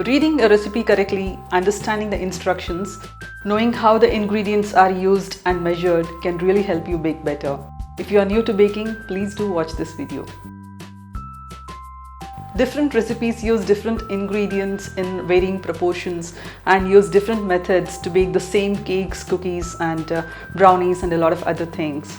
Reading a recipe correctly, understanding the instructions, knowing how the ingredients are used and measured can really help you bake better. If you are new to baking, please do watch this video. Different recipes use different ingredients in varying proportions and use different methods to bake the same cakes, cookies and brownies and a lot of other things.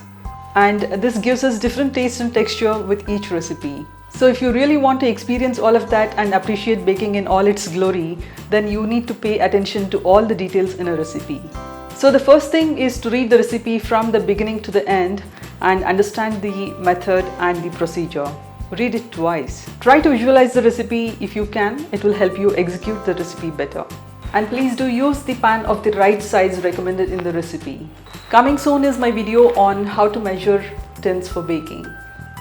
And this gives us different taste and texture with each recipe. So if you really want to experience all of that and appreciate baking in all its glory, then you need to pay attention to all the details in a recipe. So the first thing is to read the recipe from the beginning to the end and understand the method and the procedure. Read it twice. Try to visualize the recipe if you can. It will help you execute the recipe better. And please do use the pan of the right size recommended in the recipe. Coming soon is my video on how to measure tins for baking.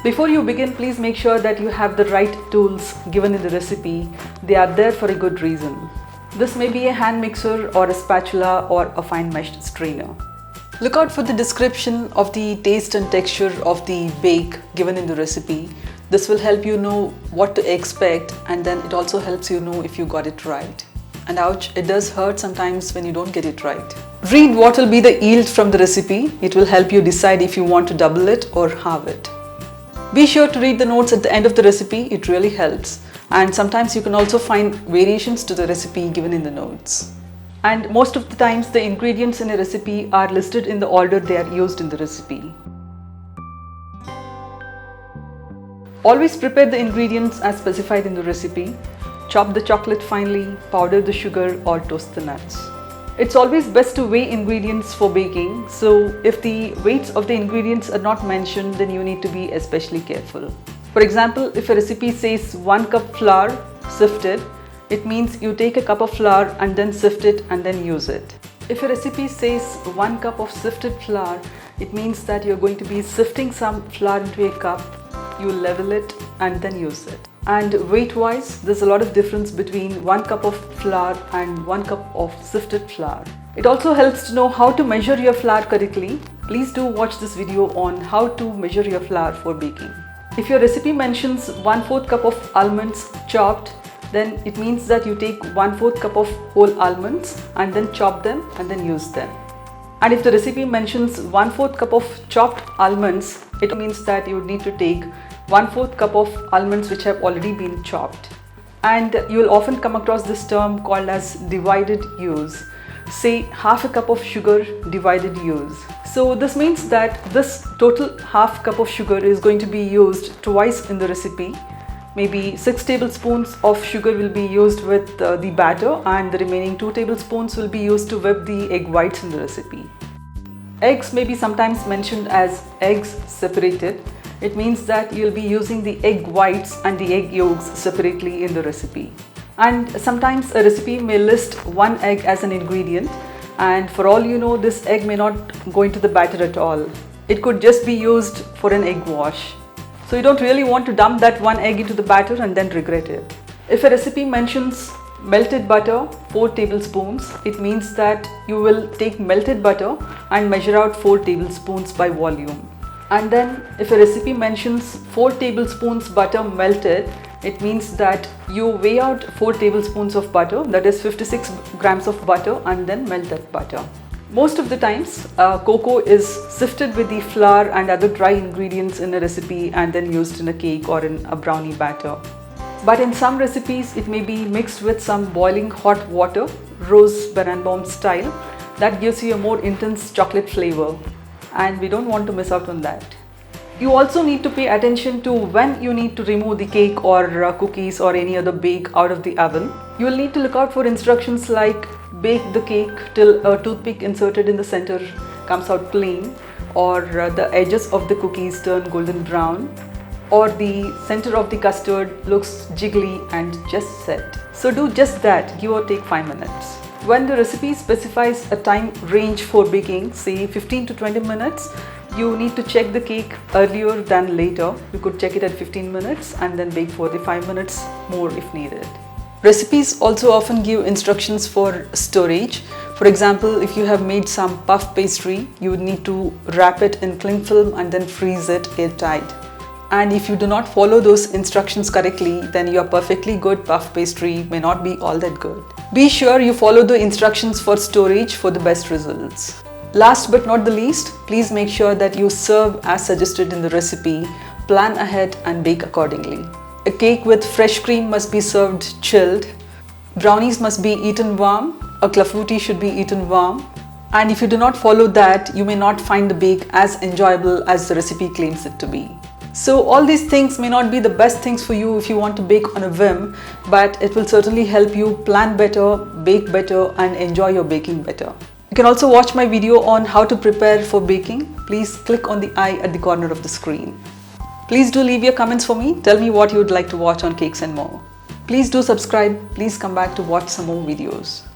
Before you begin, please make sure that you have the right tools given in the recipe. They are there for a good reason. This may be a hand mixer or a spatula or a fine meshed strainer. Look out for the description of the taste and texture of the bake given in the recipe. This will help you know what to expect, and then it also helps you know if you got it right. And ouch, it does hurt sometimes when you don't get it right. Read what will be the yield from the recipe. It will help you decide if you want to double it or halve it. Be sure to read the notes at the end of the recipe. It really helps. And sometimes you can also find variations to the recipe given in the notes. And most of the times the ingredients in a recipe are listed in the order they are used in the recipe. Always prepare the ingredients as specified in the recipe. Chop the chocolate finely, powder the sugar or toast the nuts. It's always best to weigh ingredients for baking, so if the weights of the ingredients are not mentioned, then you need to be especially careful. For example, if a recipe says 1 cup flour sifted, it means you take a cup of flour and then sift it and then use it. If a recipe says 1 cup of sifted flour, it means that you're going to be sifting some flour into a cup, you level it and then use it. And weight-wise, there's a lot of difference between 1 cup of flour and 1 cup of sifted flour. It also helps to know how to measure your flour correctly. Please do watch this video on how to measure your flour for baking. If your recipe mentions 1/4 cup of almonds chopped, then it means that you take 1/4 cup of whole almonds and then chop them and then use them. And if the recipe mentions 1/4 cup of chopped almonds, it means that you need to take 1/4 cup of almonds which have already been chopped. And you will often come across this term called as divided use. Say half a cup of sugar divided use. So this means that this total half cup of sugar is going to be used twice in the recipe. Maybe 6 tablespoons of sugar will be used with the batter, and the remaining 2 tablespoons will be used to whip the egg whites in the recipe. Eggs may be sometimes mentioned as eggs separated. It means that you'll be using the egg whites and the egg yolks separately in the recipe. And sometimes a recipe may list 1 egg as an ingredient, and for all you know, this egg may not go into the batter at all. It could just be used for an egg wash. So you don't really want to dump that 1 egg into the batter and then regret it. If a recipe mentions melted butter 4 tablespoons, it means that you will take melted butter and measure out 4 tablespoons by volume. And then if a recipe mentions 4 tablespoons butter melted, it means that you weigh out 4 tablespoons of butter, that is 56 grams of butter, and then melt that butter. Most of the times, cocoa is sifted with the flour and other dry ingredients in a recipe and then used in a cake or in a brownie batter. But in some recipes, it may be mixed with some boiling hot water, Rose Barenbaum style. That gives you a more intense chocolate flavor, and we don't want to miss out on that. You also need to pay attention to when you need to remove the cake or cookies or any other bake out of the oven. You will need to look out for instructions like bake the cake till a toothpick inserted in the center comes out clean, or the edges of the cookies turn golden brown, or the center of the custard looks jiggly and just set. So do just that, give or take 5 minutes. When the recipe specifies a time range for baking, say 15 to 20 minutes, you need to check the cake earlier than later. You could check it at 15 minutes and then bake for the 5 minutes more if needed. Recipes also often give instructions for storage. For example, if you have made some puff pastry, you would need to wrap it in cling film and then freeze it airtight. And if you do not follow those instructions correctly, then your perfectly good puff pastry may not be all that good. Be sure you follow the instructions for storage for the best results. Last but not the least, please make sure that you serve as suggested in the recipe, plan ahead and bake accordingly. A cake with fresh cream must be served chilled. Brownies must be eaten warm. A clafouti should be eaten warm. And if you do not follow that, you may not find the bake as enjoyable as the recipe claims it to be. So all these things may not be the best things for you if you want to bake on a whim, but it will certainly help you plan better, bake better and enjoy your baking better. You can also watch my video on how to prepare for baking. Please click on the I at the corner of the screen. Please do leave your comments for me. Tell me what you would like to watch on Cakes and More. Please do subscribe. Please come back to watch some more videos.